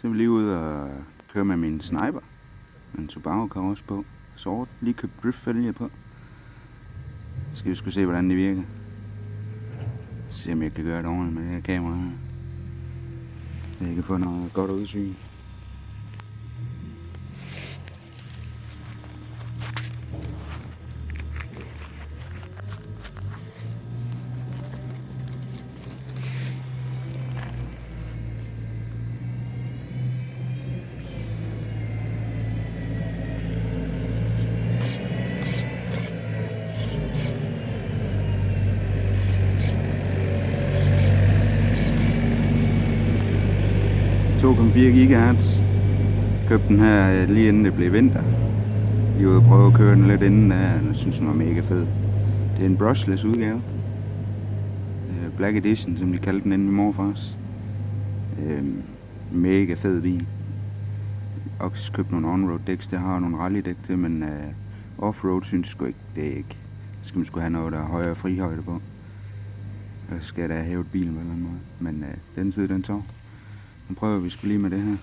Så er vi lige ude og køre med min sniper. En Subaru kommer også på. Sort. Lige købt driftfælge på. Så skal vi sgu se, hvordan det virker. Se om jeg kan gøre det ordentligt med det her kamera her. Så jeg kan få noget godt udsyn. GHz. Købte den her lige inden det blev vinter. Lige ude og prøve at køre den lidt inden der. Jeg synes den var mega fed. Det er en brushless udgave. Black Edition, som de kaldte den inden i morfars. Mega fed bil. Også købt nogle on-road dæks. Det har nogle rally-dæk til, men off-road synes jeg sgu ikke. Det er ikke. Så skal man sgu have noget, der er højere frihøjde på. Så skal der have hævet bilen på en eller anden måde. Men den side, den tog. Nu prøver vi sgu lige med det her.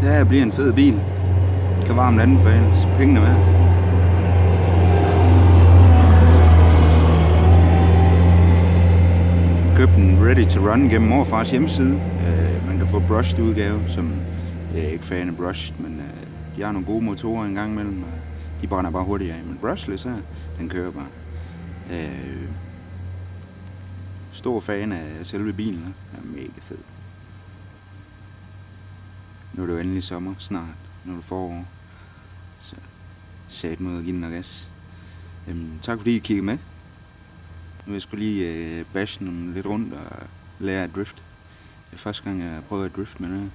Det her bliver en fed bil. Kan varme anden for ellers. Pengene med. Købte den ready to run gennem morfars hjemmeside. Man kan få brushed udgave, som jeg er ikke fan af brushed, men de har nogle gode motorer en gang imellem. De brænder bare hurtigt af. Men brushless her, den kører bare. Stor fan af selve bilen. Den er mega fed. Nu er det jo endelig sommer snart, nu er det forår, så sat mod at give den noget gas. Tak fordi I kiggede med. Nu vil jeg skulle lige bashe den lidt rundt og lære at drift. Det er første gang jeg prøver at drifte med det her.